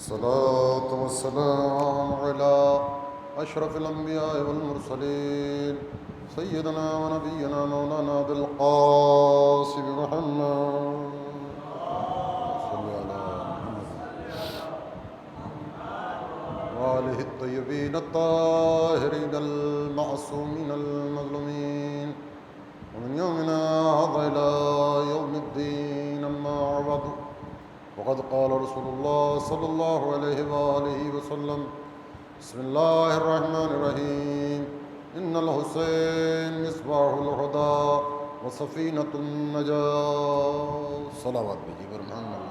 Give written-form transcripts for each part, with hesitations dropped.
الصلاة والسلام على أشرف الأنبياء والمرسلين سيدنا ونبينا مولانا أبي القاسم محمد صل على محمد وآله الطيبين الطاهرين المعصومين المظلومين ومن يومنا هذا إلى يوم الدين أما بعد وقد قال رسول الله صلى الله عليه وآله وسلم بسم الله الرحمن الرحيم إن الحسين مصباح الهدى وسفينة النجاة صلوات بھیجیے پر محمد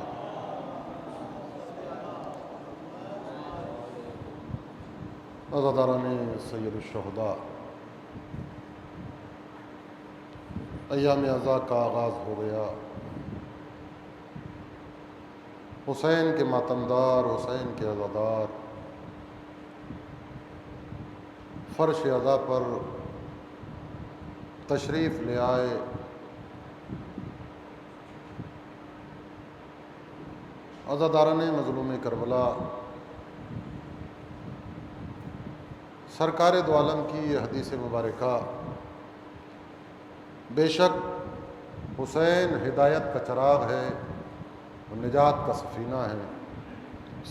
عزاداران سید الشہداء، ایام عزا کا آغاز ہو گیا۔ حسین کے ماتمدار، حسین کے عزادار فرش عزا پر تشریف لے آئے۔ عزاداران مظلوم کربلا، سرکار دو عالم کی یہ حدیث مبارکہ، بے شک حسین ہدایت کا چراغ ہے، نجات کا سفینہ ہے۔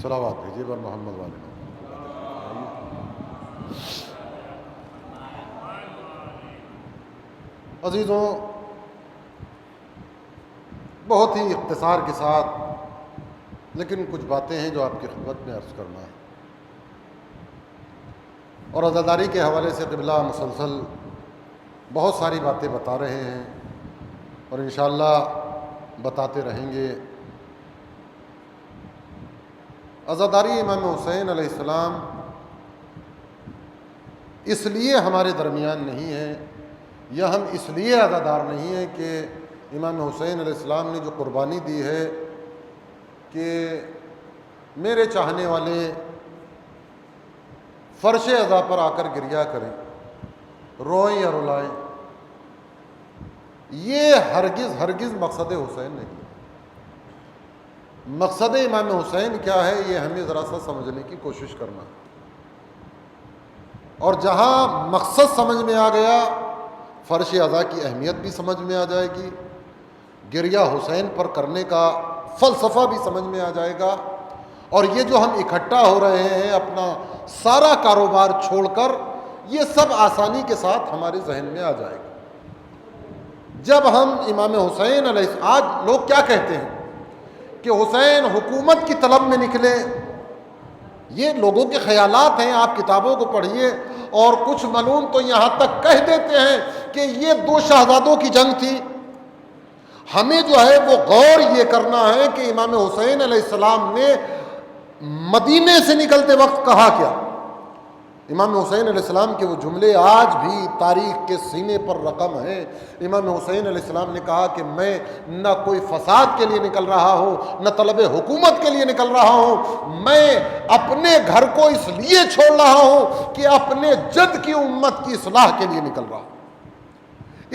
صلوات بھیجیے بر محمد والے۔ عزیزوں، بہت ہی اختصار کے ساتھ لیکن کچھ باتیں ہیں جو آپ کی خدمت میں عرض کرنا ہے، اور عزاداری کے حوالے سے قبلہ مسلسل بہت ساری باتیں بتا رہے ہیں اور انشاءاللہ بتاتے رہیں گے۔ عزاداری امام حسین علیہ السلام اس لیے ہمارے درمیان نہیں ہے، یا ہم اس لیے عزادار نہیں ہیں کہ امام حسین علیہ السلام نے جو قربانی دی ہے کہ میرے چاہنے والے فرش عزا پر آ کر گریہ کریں، روئیں یا رلائیں، یہ ہرگز مقصد حسین نہیں۔ مقصد امام حسین کیا ہے، یہ ہمیں ذرا سا سمجھنے کی کوشش کرنا ہے، اور جہاں مقصد سمجھ میں آ گیا، فرش عزا کی اہمیت بھی سمجھ میں آ جائے گی، گریہ حسین پر کرنے کا فلسفہ بھی سمجھ میں آ جائے گا، اور یہ جو ہم اکٹھا ہو رہے ہیں اپنا سارا کاروبار چھوڑ کر، یہ سب آسانی کے ساتھ ہمارے ذہن میں آ جائے گا۔ جب ہم امام حسین علیہ السلام، آج لوگ کیا کہتے ہیں کہ حسین حکومت کی طلب میں نکلے، یہ لوگوں کے خیالات ہیں، آپ کتابوں کو پڑھیے، اور کچھ ملون تو یہاں تک کہہ دیتے ہیں کہ یہ دو شہزادوں کی جنگ تھی۔ ہمیں جو ہے وہ غور یہ کرنا ہے کہ امام حسین علیہ السلام نے مدینے سے نکلتے وقت کہا کیا۔ امام حسین علیہ السلام کے وہ جملے آج بھی تاریخ کے سینے پر رقم ہیں۔ امام حسین علیہ السلام نے کہا کہ میں نہ کوئی فساد کے لیے نکل رہا ہوں، نہ طلب حکومت کے لیے نکل رہا ہوں، میں اپنے گھر کو اس لیے چھوڑ رہا ہوں کہ اپنے جد کی امت کی اصلاح کے لیے نکل رہا ہوں،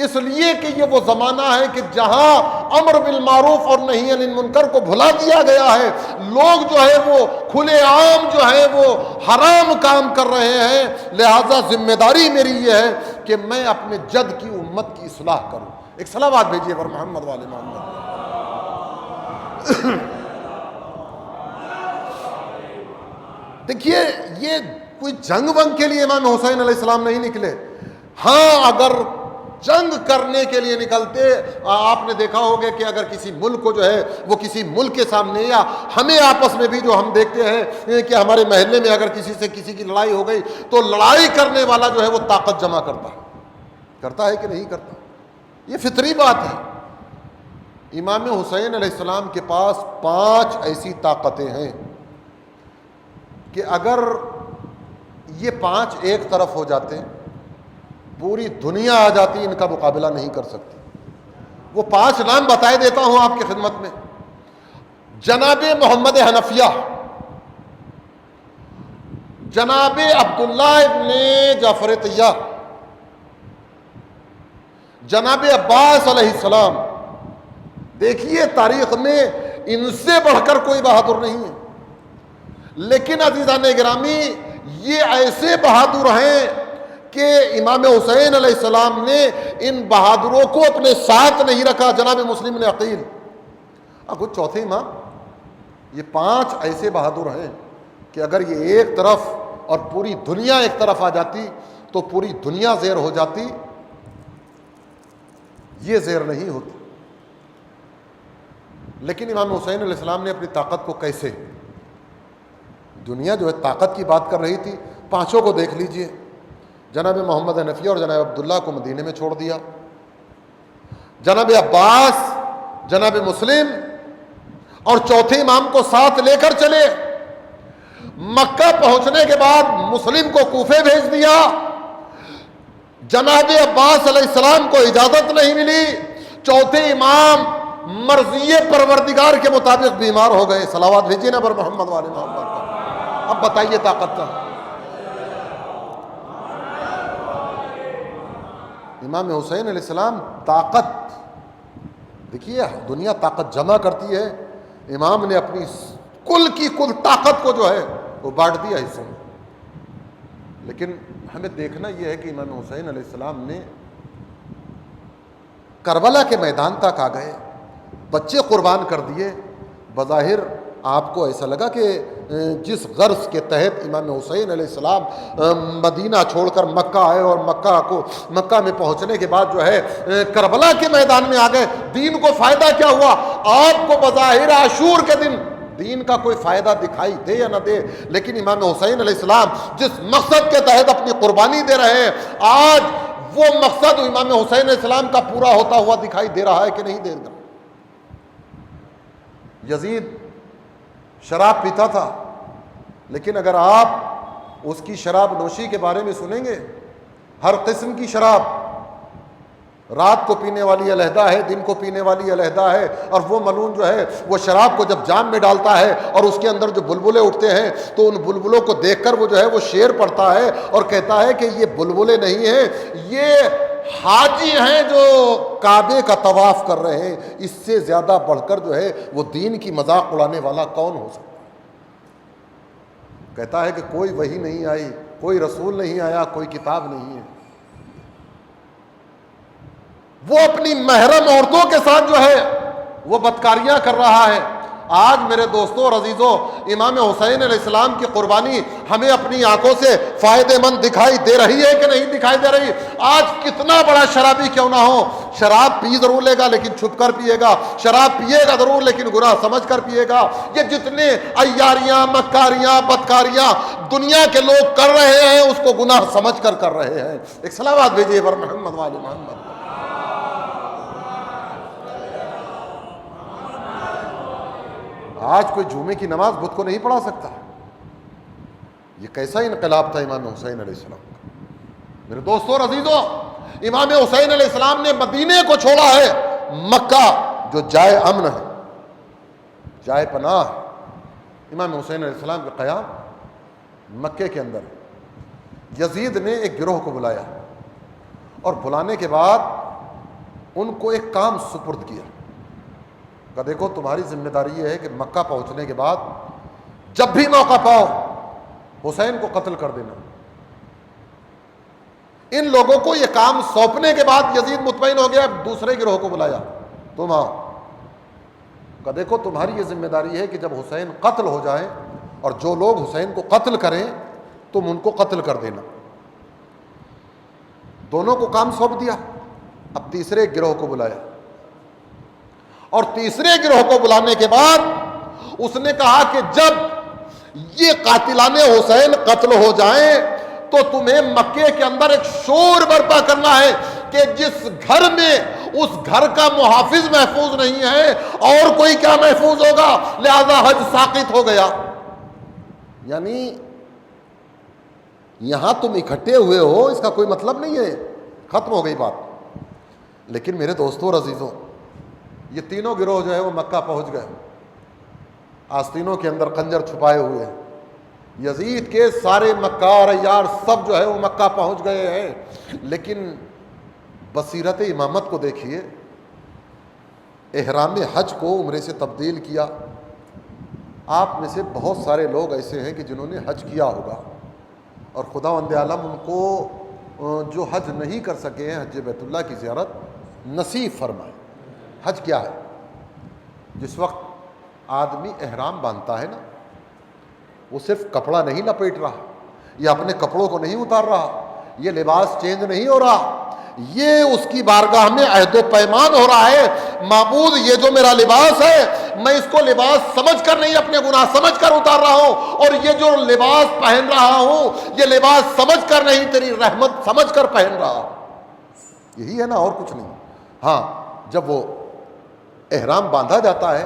اس لیے کہ یہ وہ زمانہ ہے کہ جہاں امر بالمعروف اور نہی عن المنکر کو بھلا دیا گیا ہے، لوگ جو ہے وہ کھلے عام جو ہے وہ حرام کام کر رہے ہیں، لہذا ذمہ داری میری یہ ہے کہ میں اپنے جد کی امت کی اصلاح کروں۔ ایک صلوات بھیجیے پر محمد والے محمد۔ دیکھیے، یہ کوئی جنگ ونگ کے لیے امام حسین علیہ السلام نہیں نکلے۔ ہاں، اگر جنگ کرنے کے لیے نکلتے، آپ نے دیکھا ہوگا کہ اگر کسی ملک کو جو ہے وہ کسی ملک کے سامنے، یا ہمیں آپس میں بھی جو ہم دیکھتے ہیں کہ ہمارے محلے میں اگر کسی سے کسی کی لڑائی ہو گئی تو لڑائی کرنے والا جو ہے وہ طاقت جمع کرتا ہے کہ نہیں کرتا، یہ فطری بات ہے۔ امام حسین علیہ السلام کے پاس 5 ایسی طاقتیں ہیں کہ اگر یہ 5 ایک طرف ہو جاتے، پوری دنیا آ جاتی، ان کا مقابلہ نہیں کر سکتی۔ وہ 5 نام بتائے دیتا ہوں آپ کی خدمت میں۔ جناب محمد حنفیہ، جناب عبداللہ ابن جعفر طیار، جناب عباس علیہ السلام، دیکھیے تاریخ میں ان سے بڑھ کر کوئی بہادر نہیں ہے۔ لیکن عزیزان گرامی یہ ایسے بہادر ہیں کہ امام حسین علیہ السلام نے ان بہادروں کو اپنے ساتھ نہیں رکھا. جناب مسلم نے عقیل کچھ چوتھے امام, یہ 5 ایسے بہادر ہیں کہ اگر یہ ایک طرف اور پوری دنیا ایک طرف آ جاتی تو پوری دنیا زیر ہو جاتی, یہ زیر نہیں ہوتی. لیکن امام حسین علیہ السلام نے اپنی طاقت کو کیسے, دنیا جو ہے طاقت کی بات کر رہی تھی, 5 کو دیکھ لیجئے. جناب محمد حنفیہ اور جناب عبداللہ کو مدینے میں چھوڑ دیا, جناب عباس, جناب مسلم اور چوتھے امام کو ساتھ لے کر چلے. مکہ پہنچنے کے بعد مسلم کو کوفے بھیج دیا. جناب عباس علیہ السلام کو اجازت نہیں ملی, چوتھے امام مرضی پروردگار کے مطابق بیمار ہو گئے. صلوات بھیجیے نا پر محمد والے محمد پر. اب بتائیے طاقت کا. امام حسین علیہ السلام طاقت, دیکھیے دنیا طاقت جمع کرتی ہے, امام نے اپنی کل کی کل طاقت کو جو ہے وہ بانٹ دیا حصوں میں. لیکن ہمیں دیکھنا یہ ہے کہ امام حسین علیہ السلام نے کربلا کے میدان تک آ گئے, بچے قربان کر دیے. بظاہر آپ کو ایسا لگا کہ جس غرض کے تحت امام حسین علیہ السلام مدینہ چھوڑ کر مکہ آئے اور مکہ میں پہنچنے کے بعد جو ہے کربلا کے میدان میں آ گئے, دین کو فائدہ کیا ہوا؟ آپ کو بظاہر عاشور کے دن دین کا کوئی فائدہ دکھائی دے یا نہ دے, لیکن امام حسین علیہ السلام جس مقصد کے تحت اپنی قربانی دے رہے ہیں, آج وہ مقصد امام حسین علیہ السلام کا پورا ہوتا ہوا دکھائی دے رہا ہے کہ نہیں دے رہا. یزید شراب پیتا تھا, لیکن اگر آپ اس کی شراب نوشی کے بارے میں سنیں گے, ہر قسم کی شراب, رات کو پینے والی علیحدہ ہے, دن کو پینے والی علیحدہ ہے. اور وہ ملعون جو ہے وہ شراب کو جب جام میں ڈالتا ہے اور اس کے اندر جو بلبلے اٹھتے ہیں تو ان بلبلوں کو دیکھ کر وہ جو ہے وہ شعر پڑھتا ہے اور کہتا ہے کہ یہ بلبلے نہیں ہیں, یہ حاجی ہیں جو کعبے کا طواف کر رہے ہیں. اس سے زیادہ بڑھ کر جو ہے وہ دین کی مذاق اڑانے والا کون ہو سکتا؟ کہتا ہے کہ کوئی وحی نہیں آئی, کوئی رسول نہیں آیا, کوئی کتاب نہیں ہے. وہ اپنی محرم عورتوں کے ساتھ جو ہے وہ بدکاریاں کر رہا ہے. آج میرے دوستوں اور عزیزوں, امام حسین علیہ السلام کی قربانی ہمیں اپنی آنکھوں سے فائدہ مند دکھائی دے رہی ہے کہ نہیں دکھائی دے رہی؟ آج کتنا بڑا شرابی کیوں نہ ہو, شراب پی ضرور لے گا لیکن چھپ کر پیے گا, شراب پیے گا ضرور لیکن گناہ سمجھ کر پیے گا. یہ جتنے عیاریاں, مکاریاں, بدکاریاں دنیا کے لوگ کر رہے ہیں اس کو گناہ سمجھ کر کر رہے ہیں. ایک صلوات بھیجیے پر محمد والے محمد. آج کوئی جمعے کی نماز بت کو نہیں پڑھا سکتا. یہ کیسا انقلاب تھا امام حسین علیہ السلام کا. میرے دوستوں اور عزیزوں, امام حسین علیہ السلام نے مدینے کو چھوڑا ہے, مکہ جو جائے امن ہے, جائے پناہ ہے. امام حسین علیہ السلام کا قیام مکے کے اندر. یزید نے ایک گروہ کو بلایا اور بلانے کے بعد ان کو ایک کام سپرد کیا کہ دیکھو تمہاری ذمہ داری یہ ہے کہ مکہ پہنچنے کے بعد جب بھی موقع پاؤ حسین کو قتل کر دینا. ان لوگوں کو یہ کام سونپنے کے بعد یزید مطمئن ہو گیا, دوسرے گروہ کو بلایا, تم آؤ کہ دیکھو تمہاری یہ ذمہ داری ہے کہ جب حسین قتل ہو جائیں اور جو لوگ حسین کو قتل کریں تم ان کو قتل کر دینا. دونوں کو کام سونپ دیا. اب تیسرے گروہ کو بلایا اور تیسرے گروہ کو بلانے کے بعد اس نے کہا کہ جب یہ قاتلان حسین قتل ہو جائیں تو تمہیں مکے کے اندر ایک شور برپا کرنا ہے کہ جس گھر میں اس گھر کا محافظ محفوظ نہیں ہے اور کوئی کیا محفوظ ہوگا, لہذا حج ساقط ہو گیا. یعنی یہاں تم اکٹھے ہوئے ہو اس کا کوئی مطلب نہیں ہے, ختم ہو گئی بات. لیکن میرے دوستوں اور عزیزوں, یہ تینوں گروہ جو ہے وہ مکہ پہنچ گئے, آستینوں کے اندر خنجر چھپائے ہوئے ہیں. یزید کے سارے مکار عیار سب جو ہے وہ مکہ پہنچ گئے ہیں. لیکن بصیرت امامت کو دیکھیے, احرام حج کو عمرے سے تبدیل کیا, آپ میں سے بہت سارے لوگ ایسے ہیں کہ جنہوں نے حج کیا ہوگا اور خداوند عالم ان کو جو حج نہیں کر سکے ہیں حج بیت اللہ کی زیارت نصیب فرمائے۔ حج کیا ہے؟ جس وقت آدمی احرام باندھتا ہے نا، وہ صرف کپڑا نہیں لپیٹ رہا، یا اپنے کپڑوں کو نہیں اتار رہا، یہ لباس چینج نہیں ہو رہا، یہ اس کی بارگاہ میں عہد و پیمان ہو رہا ہے، معبود یہ جو میرا لباس ہے میں اس کو لباس سمجھ کر نہیں، اپنے گناہ سمجھ کر اتار رہا ہوں، اور یہ جو لباس پہن رہا ہوں یہ لباس سمجھ کر نہیں، تیری رحمت سمجھ کر پہن رہا ہوں۔ یہی ہے نا، اور کچھ نہیں۔ ہاں، جب وہ احرام باندھا جاتا ہے،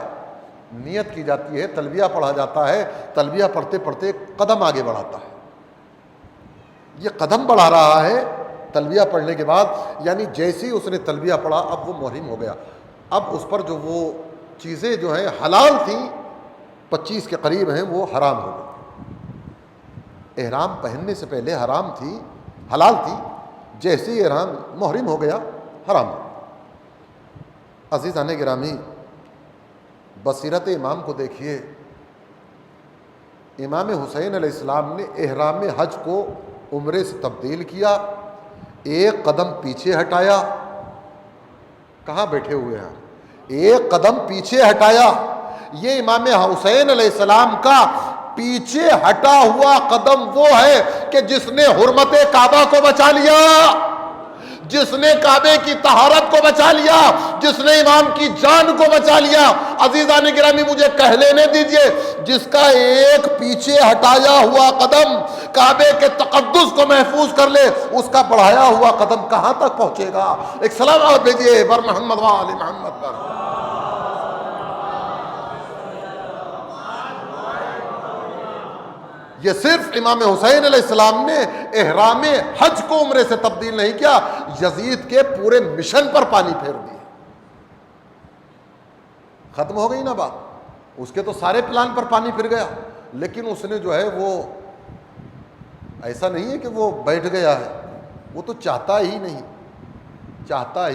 نیت کی جاتی ہے، تلبیہ پڑھا جاتا ہے، تلبیہ پڑھتے پڑھتے قدم آگے بڑھاتا ہے، یہ قدم بڑھا رہا ہے تلبیہ پڑھنے کے بعد، یعنی جیسے ہی اس نے تلبیہ پڑھا اب وہ محرم ہو گیا۔ اب اس پر جو وہ چیزیں جو ہیں حلال تھیں 25 کے قریب ہیں وہ حرام ہو گئی۔ احرام پہننے سے پہلے حرام تھی، حلال تھی، جیسے ہی احرام محرم ہو گیا حرام ہو گیا۔ عزیزان گرامی، بصیرت امام کو دیکھیے، امام حسین علیہ السلام نے احرام حج کو عمرے سے تبدیل کیا، ایک قدم پیچھے ہٹایا۔ کہاں بیٹھے ہوئے ہیں؟ ایک قدم پیچھے ہٹایا۔ یہ امام حسین علیہ السلام کا پیچھے ہٹا ہوا قدم وہ ہے کہ جس نے حرمت کعبہ کو بچا لیا، جس نے کعبے کی طہارت کو بچا لیا، جس نے امام کی جان کو بچا لیا۔ عزیزان گرامی، مجھے کہہ لینے دیجئے، جس کا ایک پیچھے ہٹایا ہوا قدم کعبے کے تقدس کو محفوظ کر لے، اس کا بڑھایا ہوا قدم کہاں تک پہنچے گا؟ ایک سلام بھیجئے بر محمد و آل محمد پر۔ یہ صرف امام حسین علیہ السلام نے احرام حج کو عمرے سے تبدیل نہیں کیا، یزید کے پورے مشن پر پانی پھیر دیا۔ ختم ہو گئی نا بات، اس کے تو سارے پلان پر پانی پھر گیا، لیکن اس نے جو ہے وہ ایسا نہیں ہے کہ وہ بیٹھ گیا ہے، وہ تو چاہتا ہی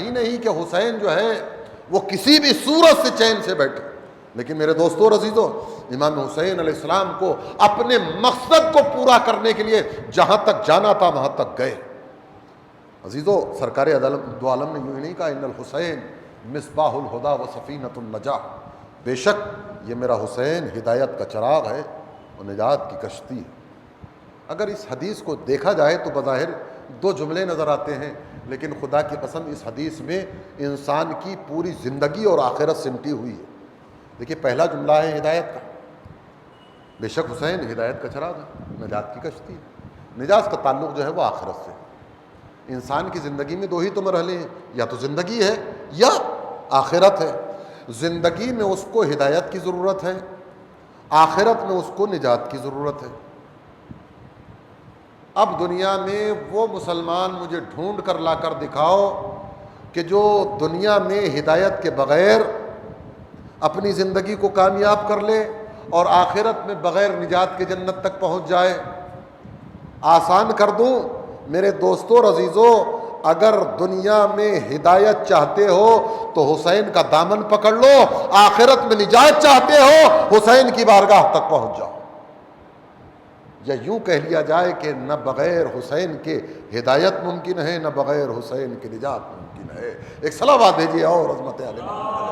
نہیں کہ حسین جو ہے وہ کسی بھی صورت سے چین سے بیٹھے۔ لیکن میرے دوستو اور عزیزو، امام حسین علیہ السلام کو اپنے مقصد کو پورا کرنے کے لیے جہاں تک جانا تھا وہاں تک گئے۔ عزیزو، سرکار دو عالم نے یوں ہی نہیں کہا ان الحسین مصباح الہدا و سفینۃ النجاہ، بے شک یہ میرا حسین ہدایت کا چراغ ہے اور نجات کی کشتی ہے۔ اگر اس حدیث کو دیکھا جائے تو بظاہر دو جملے نظر آتے ہیں، لیکن خدا کی قسم اس حدیث میں انسان کی پوری زندگی اور آخرت سمٹی ہوئی ہے۔ دیکھیے، پہلا جملہ ہے ہدایت کا، بے شک حسین ہدایت کا چراغ ہے، نجات کی کشتی ہے۔ نجات کا تعلق جو ہے وہ آخرت سے۔ انسان کی زندگی میں دو ہی تو مرحلے ہیں، یا تو زندگی ہے یا آخرت ہے۔ زندگی میں اس کو ہدایت کی ضرورت ہے، آخرت میں اس کو نجات کی ضرورت ہے۔ اب دنیا میں وہ مسلمان مجھے ڈھونڈ کر لا کر دکھاؤ کہ جو دنیا میں ہدایت کے بغیر اپنی زندگی کو کامیاب کر لے اور آخرت میں بغیر نجات کے جنت تک پہنچ جائے۔ آسان کر دوں میرے دوستو اور عزیزو، اگر دنیا میں ہدایت چاہتے ہو تو حسین کا دامن پکڑ لو، آخرت میں نجات چاہتے ہو حسین کی بارگاہ تک پہنچ جاؤ۔ یا یوں کہہ لیا جائے کہ نہ بغیر حسین کے ہدایت ممکن ہے، نہ بغیر حسین کے نجات ممکن ہے۔ ایک صلوات بھیجیے اور عظمت علی محمد۔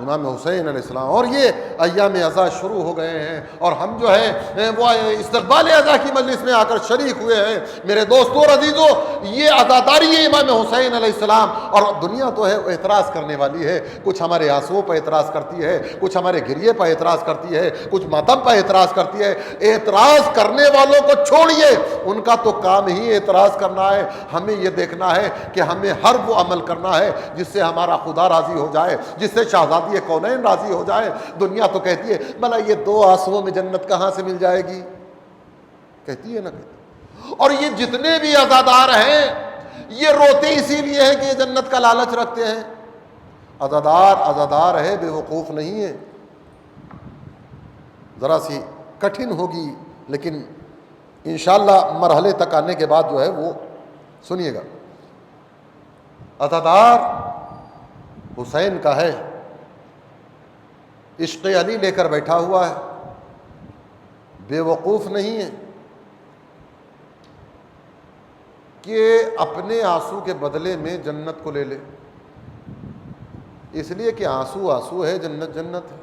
امام حسین علیہ السلام، اور یہ ایام عزا شروع ہو گئے ہیں اور ہم جو ہے وہ استقبال عزا کی مجلس میں آ کر شریک ہوئے ہیں۔ میرے دوستو اور عزیزو، یہ عزاداری ہے امام حسین علیہ السلام، اور دنیا تو ہے اعتراض کرنے والی ہے، کچھ ہمارے آنسوؤں پر اعتراض کرتی ہے، کچھ ہمارے گریے پر اعتراض کرتی ہے، کچھ ماتم پر اعتراض کرتی ہے۔ اعتراض کرنے والوں کو چھوڑیے، ان کا تو کام ہی اعتراض کرنا ہے۔ ہمیں یہ دیکھنا ہے کہ ہمیں ہر وہ عمل کرنا ہے جس سے ہمارا خدا راضی ہو جائے، جس سے شہزادی کونین راضی ہو جائے۔ دنیا تو کہتی ہے بھلا یہ دو آنسوؤں میں جنت کہاں سے مل جائے گی، کہتی ہے نا کہتی۔ اور یہ جتنے بھی عزادار ہیں یہ روتے اسی لیے ہیں کہ یہ جنت کا لالچ رکھتے ہیں۔ عزادار ہے، بے وقوف نہیں ہے۔ ذرا سی کٹھن ہوگی لیکن انشاءاللہ مرحلے تک آنے کے بعد جو ہے وہ سنیے گا۔ عزادار حسین کا ہے، عشق علی لے کر بیٹھا ہوا ہے، بے وقوف نہیں ہے کہ اپنے آنسو کے بدلے میں جنت کو لے لے، اس لیے کہ آنسو آنسو ہے، جنت جنت ہے۔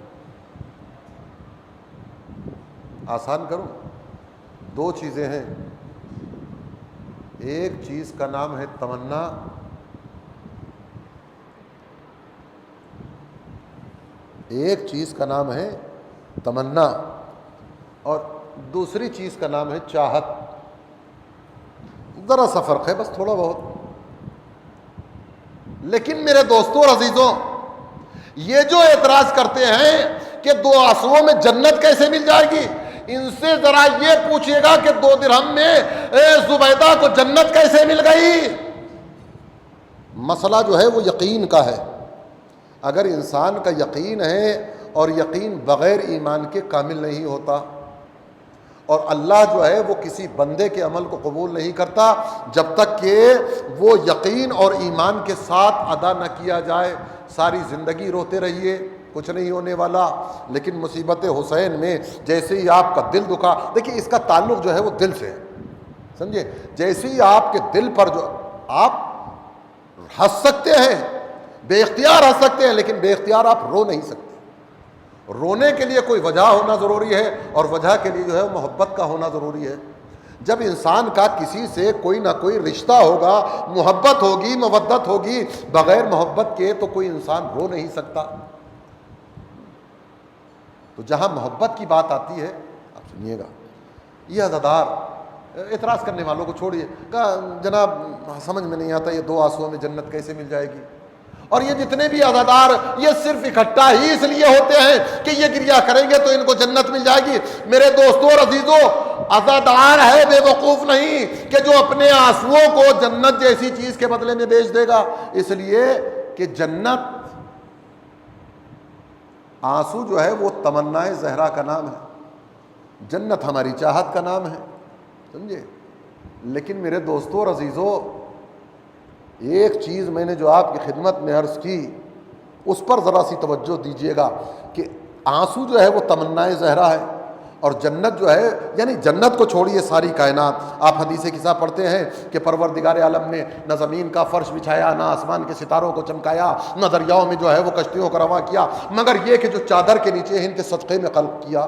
آسان کروں، دو چیزیں ہیں، ایک چیز کا نام ہے تمنا، ایک چیز کا نام ہے تمنا، اور دوسری چیز کا نام ہے چاہت۔ ذرا سا فرق ہے، بس تھوڑا بہت۔ لیکن میرے دوستوں اور عزیزوں، یہ جو اعتراض کرتے ہیں کہ دو آنسوؤں میں جنت کیسے مل جائے گی، ان سے ذرا یہ پوچھئے گا کہ 2 درہم میں زبیدہ کو جنت کیسے مل گئی؟ مسئلہ جو ہے وہ یقین کا ہے۔ اگر انسان کا یقین ہے، اور یقین بغیر ایمان کے کامل نہیں ہوتا، اور اللہ جو ہے وہ کسی بندے کے عمل کو قبول نہیں کرتا جب تک کہ وہ یقین اور ایمان کے ساتھ ادا نہ کیا جائے۔ ساری زندگی روتے رہیے، کچھ نہیں ہونے والا، لیکن مصیبت حسین میں جیسے ہی آپ کا دل دکھا، دیکھیے اس کا تعلق جو ہے وہ دل سے ہے، سمجھے؟ جیسے ہی آپ کے دل پر جو آپ ہنس سکتے ہیں، بے اختیار ہنس سکتے ہیں، لیکن بے اختیار آپ رو نہیں سکتے۔ رونے کے لیے کوئی وجہ ہونا ضروری ہے، اور وجہ کے لیے جو ہے محبت کا ہونا ضروری ہے۔ جب انسان کا کسی سے کوئی نہ کوئی رشتہ ہوگا، محبت ہوگی، مودت ہوگی، بغیر محبت کے تو کوئی انسان رو نہیں سکتا۔ تو جہاں محبت کی بات آتی ہے، آپ سنیے گا، یہ عزادار اعتراض کرنے والوں کو چھوڑیے، کہا جناب سمجھ میں نہیں آتا یہ 2 آنسوؤں میں جنت کیسے مل جائے گی؟ اور یہ جتنے بھی عزادار یہ صرف اکٹھا ہی اس لیے ہوتے ہیں کہ یہ گریہ کریں گے تو ان کو جنت مل جائے گی۔ میرے دوستوں اور عزیزوں، عزادار ہے، بے وقوف نہیں کہ جو اپنے آنسوؤں کو جنت جیسی چیز کے بدلے میں بیچ دے گا، اس لیے کہ جنت، آنسو جو ہے وہ تمنائے زہرا کا نام ہے، جنت ہماری چاہت کا نام ہے، سمجھے؟ لیکن میرے دوستوں اور عزیزوں، ایک چیز میں نے جو آپ کی خدمت میں عرض کی، اس پر ذرا سی توجہ دیجئے گا کہ آنسو جو ہے وہ تمنائے زہرا ہے، اور جنت جو ہے، یعنی جنت کو چھوڑیے ساری کائنات، آپ حدیث قصہ پڑھتے ہیں کہ پروردگار عالم نے نہ زمین کا فرش بچھایا، نہ آسمان کے ستاروں کو چمکایا، نہ دریاؤں میں جو ہے وہ کشتیوں کو رواں کیا، مگر یہ کہ جو چادر کے نیچے ان کے صدقے میں خلق کیا۔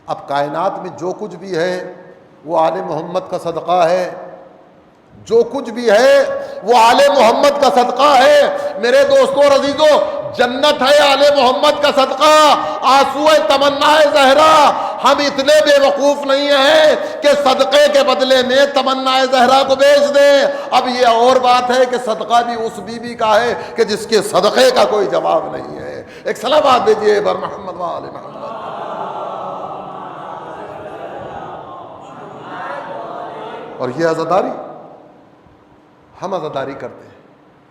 اب کائنات میں جو کچھ بھی ہے وہ آل محمد کا صدقہ ہے، جو کچھ بھی ہے وہ آل محمد کا صدقہ ہے۔ میرے دوستوں اور عزیزوں، جنت ہے آل محمد کا صدقہ، آنسو تمنائے زہرا۔ ہم اتنے بے وقوف نہیں ہیں کہ صدقے کے بدلے میں تمنائے زہرا کو بیچ دیں۔ اب یہ اور بات ہے کہ صدقہ بھی اس بیوی کا ہے کہ جس کے صدقے کا کوئی جواب نہیں ہے۔ ایک صلوات بھیجیے بر محمد و آل محمد۔ اور یہ عزاداری، ہم عزاداری کرتے ہیں،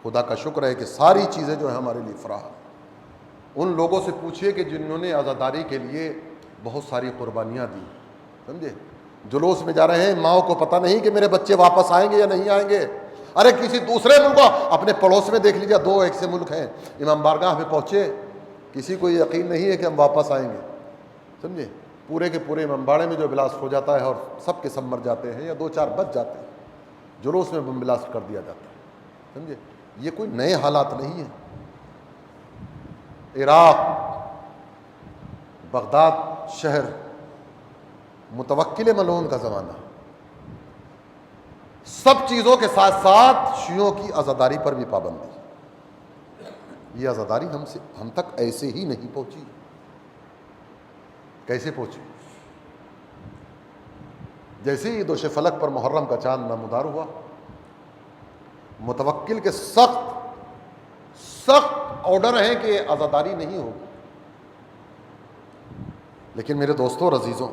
خدا کا شکر ہے کہ ساری چیزیں جو ہیں ہمارے لیے فراہم۔ ان لوگوں سے پوچھئے کہ جنہوں نے عزاداری کے لیے بہت ساری قربانیاں دی، سمجھے؟ جلوس میں جا رہے ہیں، ماؤں کو پتہ نہیں کہ میرے بچے واپس آئیں گے یا نہیں آئیں گے، ارے کسی دوسرے ملک کو، اپنے پڑوس میں دیکھ لیجیے، 2 ایسے ملک ہیں، امام بارگاہ میں پہنچے، کسی کو یقین نہیں ہے کہ ہم واپس آئیں گے، سمجھے؟ پورے کے پورے امام باڑے میں جو بلاسٹ ہو جاتا ہے، اور سب کے سب مر جاتے ہیں یا 2-4 بچ جاتے ہیں، جلوس میں بم بلاسٹ کر دیا جاتا ہے، سمجھے؟ یہ کوئی نئے حالات نہیں ہیں۔ عراق، بغداد شہر، متوکل ملعون کا زمانہ، سب چیزوں کے ساتھ ساتھ شیعوں کی عزاداری پر بھی پابندی۔ یہ عزاداری ہم تک ایسے ہی نہیں پہنچی۔ کیسے پہنچی؟ جیسے ہی دوش فلک پر محرم کا چاند نمودار ہوا، متوکل کے سخت آرڈر ہیں کہ عزاداری نہیں ہوگی۔ لیکن میرے دوستوں اور عزیزوں،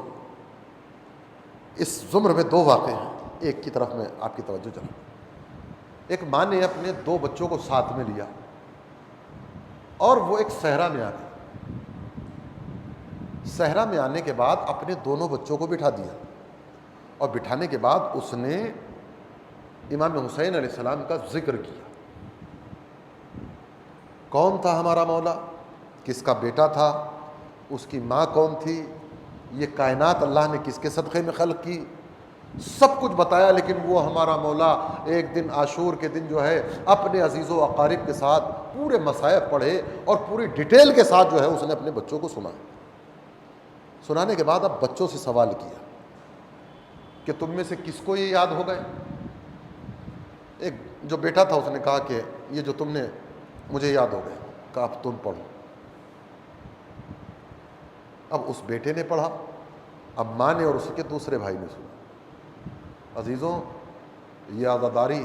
اس زمر میں 2 واقعے ہیں، ایک کی طرف میں آپ کی توجہ چلا۔ ایک ماں نے اپنے 2 بچوں کو ساتھ میں لیا، اور وہ ایک صحرا میں آ گئی۔ صحرا میں آنے کے بعد اپنے دونوں بچوں کو بٹھا دیا، اور بٹھانے کے بعد اس نے امام حسین علیہ السلام کا ذکر کیا۔ کون تھا ہمارا مولا، کس کا بیٹا تھا، اس کی ماں کون تھی، یہ کائنات اللہ نے کس کے صدقے میں خلق کی، سب کچھ بتایا. لیکن وہ ہمارا مولا ایک دن عاشور کے دن جو ہے اپنے عزیز و اقارب کے ساتھ پورے مصائب پڑھے اور پوری ڈیٹیل کے ساتھ جو ہے اس نے اپنے بچوں کو سنانے کے بعد اب بچوں سے سوال کیا کہ تم میں سے کس کو یہ یاد ہو گئے. ایک جو بیٹا تھا اس نے کہا کہ یہ جو تم نے مجھے یاد ہو گئے. کہا اب تم پڑھو. اب اس بیٹے نے پڑھا، اب ماں نے اور اس کے دوسرے بھائی نے سنا. عزیزوں، یہ عزاداری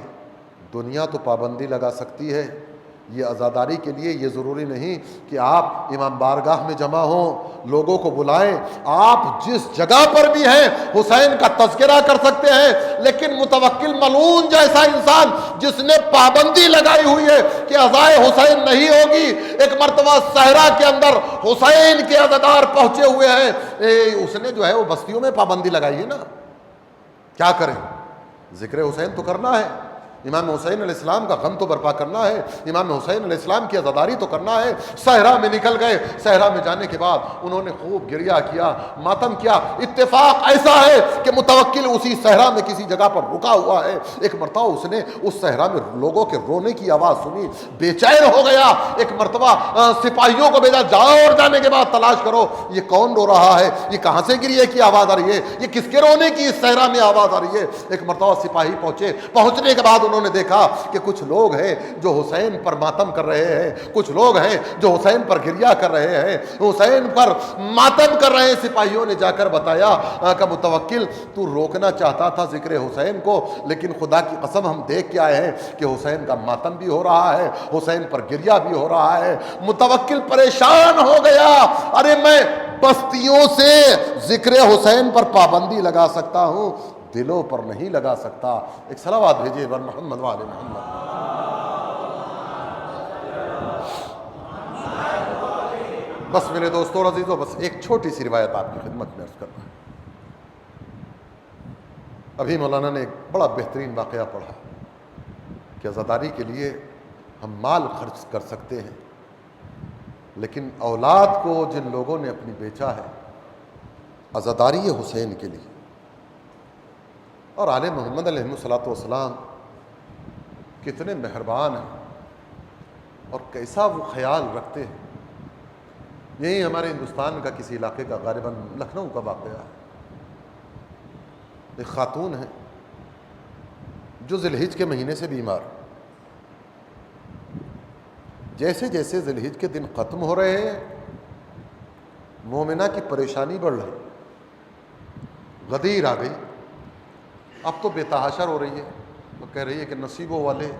دنیا تو پابندی لگا سکتی ہے، یہ عزاداری کے لیے یہ ضروری نہیں کہ آپ امام بارگاہ میں جمع ہوں، لوگوں کو بلائیں. آپ جس جگہ پر بھی ہیں حسین کا تذکرہ کر سکتے ہیں، لیکن متوکل ملعون جیسا انسان جس نے پابندی لگائی ہوئی ہے کہ عزائے حسین نہیں ہوگی. ایک مرتبہ صحرا کے اندر حسین کے عزادار پہنچے ہوئے ہیں، اس نے جو ہے وہ بستیوں میں پابندی لگائی ہے نا. کیا کریں، ذکر حسین تو کرنا ہے، امام حسین علیہ السلام کا غم تو برپا کرنا ہے، امام حسین علیہ السلام کی عزاداری تو کرنا ہے. صحرا میں نکل گئے. صحرا میں جانے کے بعد انہوں نے خوب گریہ کیا، ماتم کیا. اتفاق ایسا ہے کہ متوکل اسی صحرا میں کسی جگہ پر رکا ہوا ہے. ایک مرتبہ اس نے اس صحرا میں لوگوں کے رونے کی آواز سنی، بے چین ہو گیا. ایک مرتبہ سپاہیوں کو بھیجا، جاؤ اور جانے کے بعد تلاش کرو یہ کون رو رہا ہے، یہ کہاں سے گریہ کی آواز آ رہی ہے، یہ کس کے رونے کی اس صحرا میں آواز آ رہی ہے. ایک مرتبہ سپاہی پہنچے. پہنچنے کے بعد انہوں نے دیکھا کہ کچھ لوگ ہیں جو حسین پر ماتم کر رہے ہیں، کچھ لوگ ہیں جو حسین پر گریہ کر رہے ہیں، حسین پر ماتم کر رہے ہیں. سپاہیوں نے جا کر بتایا کہ متوکل تو روکنا چاہتا تھا ذکر حسین کو، لیکن خدا کی قسم ہم دیکھ کے آئے ہیں کہ حسین کا ماتم بھی ہو رہا ہے، حسین پر گریہ بھی ہو رہا ہے. متوکل پریشان ہو گیا. ارے میں بستیوں سے ذکر حسین پر پابندی لگا سکتا ہوں، دلوں پر نہیں لگا سکتا. ایک صلوات بھیجیے بر محمد وآل محمد. بس میرے دوستوں اور عزیزوں، بس ایک چھوٹی سی روایت آپ کی خدمت میں عرض کرنا ہے. ابھی مولانا نے ایک بڑا بہترین واقعہ پڑھا کہ عزاداری کے لیے ہم مال خرچ کر سکتے ہیں، لیکن اولاد کو جن لوگوں نے اپنی بیچا ہے عزاداری حسین کے لیے. اور آل محمد علیہ الصلوۃ والسلام کتنے مہربان ہیں اور کیسا وہ خیال رکھتے ہیں. یہی ہمارے ہندوستان کا کسی علاقے کا غالباً لکھنؤ کا واقعہ ہے. ایک خاتون ہے جو ذی الحج کے مہینے سے بیمار. جیسے جیسے ذی الحج کے دن ختم ہو رہے ہیں مومنہ کی پریشانی بڑھ رہی. غدیر آ گئی. اب تو بے تحاشر ہو رہی ہے. وہ کہہ رہی ہے کہ نصیبوں والے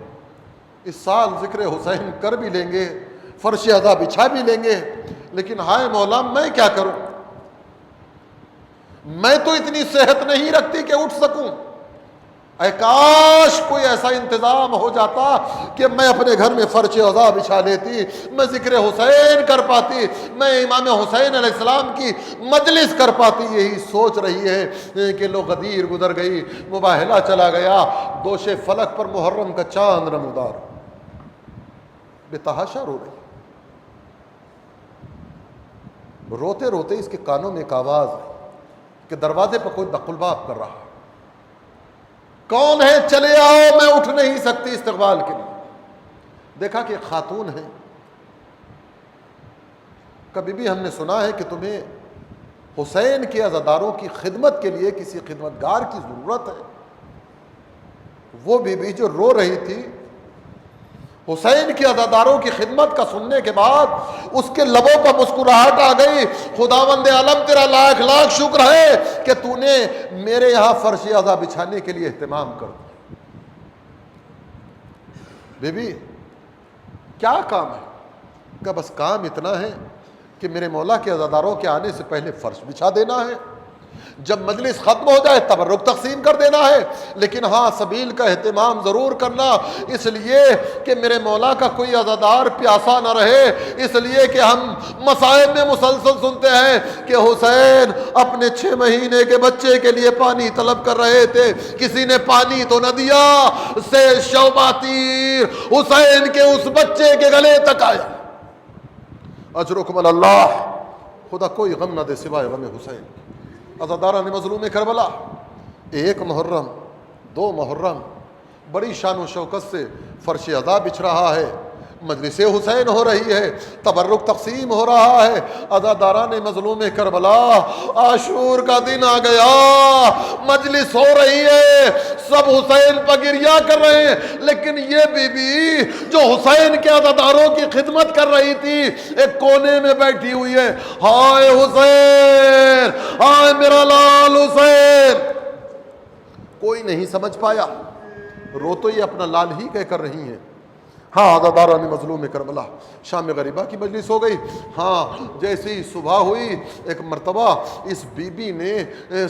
اس سال ذکر حسین کر بھی لیں گے، فرش عزا بچھا بھی لیں گے، لیکن ہائے مولا میں کیا کروں، میں تو اتنی صحت نہیں رکھتی کہ اٹھ سکوں. اے کاش کوئی ایسا انتظام ہو جاتا کہ میں اپنے گھر میں فرش عزا بچھا لیتی، میں ذکر حسین کر پاتی، میں امام حسین علیہ السلام کی مجلس کر پاتی. یہی سوچ رہی ہے کہ لو غدیر گزر گئی، مباہلہ چلا گیا، دوش فلک پر محرم کا چاند نمودار. بے تحاشر ہو رہی. روتے روتے اس کے کانوں میں ایک آواز ہے کہ دروازے پر کوئی دق الباب کر رہا ہے. کون ہے؟ چلے آؤ، میں اٹھ نہیں سکتی استقبال کے لیے. دیکھا کہ ایک خاتون ہے. کبھی بھی ہم نے سنا ہے کہ تمہیں حسین کے عزاداروں کی خدمت کے لیے کسی خدمتگار کی ضرورت ہے. وہ بی بی جو رو رہی تھی حسین کے عزاداروں کی خدمت کا سننے کے بعد اس کے لبوں پر مسکراہٹ آ گئی. خداوند عالم تیرا لاکھ لاکھ شکر ہے کہ تو نے میرے یہاں فرش عزا بچھانے کے لیے اہتمام کر دیا. بی بی کیا کام ہے؟ کہ بس کام اتنا ہے کہ میرے مولا کے عزاداروں کے آنے سے پہلے فرش بچھا دینا ہے، جب مجلس ختم ہو جائے تبرک تقسیم کر دینا ہے، لیکن ہاں سبیل کا اہتمام ضرور کرنا، اس لیے کہ میرے مولا کا کوئی عزادار پیاسا نہ رہے. اس لیے کہ ہم مصائب میں مسلسل سنتے ہیں کہ حسین اپنے 6 مہینے کے بچے کے لیے پانی طلب کر رہے تھے، کسی نے پانی تو نہ دیا، سے شوبہ تیر حسین کے اس بچے کے گلے تک آیا. اجرکم علی اللہ، خدا کوئی غم نہ دے سوائے غم حسین۔ عزاداران مظلوم کربلا، 1 محرم 2 محرم بڑی شان و شوکت سے فرش عزا بچھ رہا ہے، مجلس حسین ہو رہی ہے، تبرک تقسیم ہو رہا ہے۔ عزاداران مظلوم کربلا، عاشور کا دن آ گیا، مجلس ہو رہی ہے، سب حسین پر گریہ کر رہے ہیں، لیکن یہ بی بی جو حسین کے عزاداروں کی خدمت کر رہی تھی ایک کونے میں بیٹھی ہوئی ہے، ہائے حسین، ہائے میرا لال حسین۔ کوئی نہیں سمجھ پایا، رو تو یہ اپنا لال ہی کہہ کر رہی ہیں۔ ہاں عزاداران مظلوم کربلا، شام غریبہ کی مجلس ہو گئی۔ ہاں جیسے ہی صبح ہوئی، ایک مرتبہ اس بی بی نے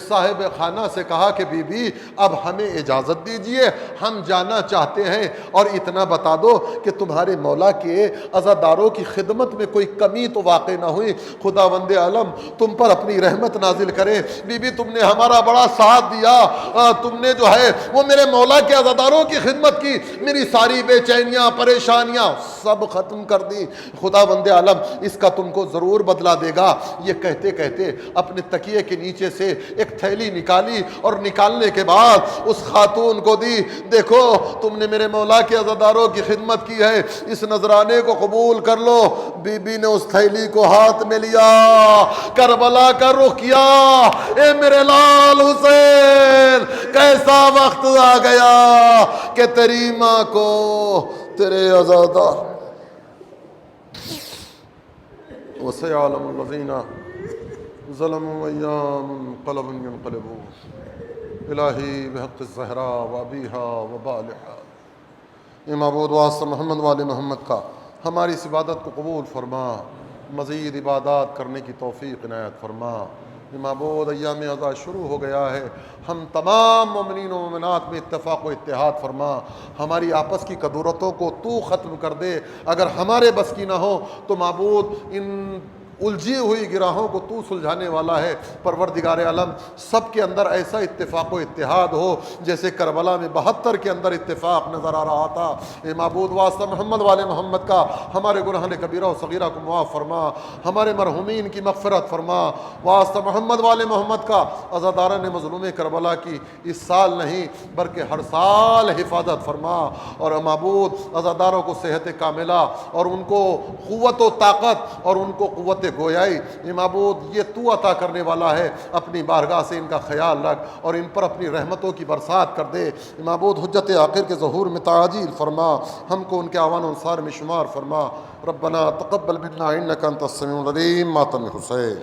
صاحب خانہ سے کہا کہ بی بی اب ہمیں اجازت دیجئے، ہم جانا چاہتے ہیں، اور اتنا بتا دو کہ تمہارے مولا کے عزاداروں کی خدمت میں کوئی کمی تو واقع نہ ہوئی، خداوند عالم تم پر اپنی رحمت نازل کرے۔ بی بی تم نے ہمارا بڑا ساتھ دیا، تم نے جو ہے وہ میرے مولا کے عزاداروں کی خدمت کی، میری ساری بے چینیاں پریشانیاں سب ختم کر دی، خداوند عالم اس کا تم کو ضرور بدلہ دے گا۔ یہ کہتے کہتے اپنے تکیے کے نیچے سے ایک تھیلی نکالی، اور نکالنے کے بعد اس خاتون کو دی، دیکھو تم نے میرے مولا کے عزاداروں کی خدمت کی ہے، اس نذرانے کو قبول کر لو۔ بی بی نے اس تھیلی کو ہاتھ میں لیا، کربلا کا رخ کیا، اے میرے لال حسین کیسا وقت آ گیا کہ تیری ماں کو تیرے عزادار وَسَيَعْلَمُ الَّذِينَ ظَلَمُوا أَيَّامَ منقلب ينقلبون۔ الہی بحق الزہراء وابیہا وبالہا، اے معبود واسطہ محمد والے محمد کا ہماری اس عبادت کو قبول فرما، مزید عبادات کرنے کی توفیق عنایت فرما۔ اے معبود ایام عزا شروع ہو گیا ہے، ہم تمام مومنین و مومنات میں اتفاق و اتحاد فرما، ہماری آپس کی کدورتوں کو تو ختم کر دے، اگر ہمارے بس کی نہ ہو تو معبود ان الجھی ہوئی گراہوں کو تو سلجھانے والا ہے۔ پروردگار عالم سب کے اندر ایسا اتفاق و اتحاد ہو جیسے کربلا میں 72 کے اندر اتفاق نظر آ رہا تھا۔ اے معبود واسطہ محمد والے محمد کا ہمارے گناہ کبیرہ و صغیرہ کو معاف فرما، ہمارے مرحومین کی مغفرت فرما، واسطہ محمد والے محمد کا عزاداران مظلوم کربلا کی اس سال نہیں بلکہ ہر سال حفاظت فرما، اور معبود عزاداروں کو صحت کاملہ اور ان کو قوت و طاقت اور ان کو قوت گویائی، یہ معبود یہ تو عطا کرنے والا ہے، اپنی بارگاہ سے ان کا خیال رکھ اور ان پر اپنی رحمتوں کی برسات کر دے۔ معبود حجت آخر کے ظہور میں تعجیل فرما، ہم کو ان کے اعوان و انصار میں شمار فرما۔ ربنا تقبل منا انک انت السمیع العلیم۔ ماتم حسین۔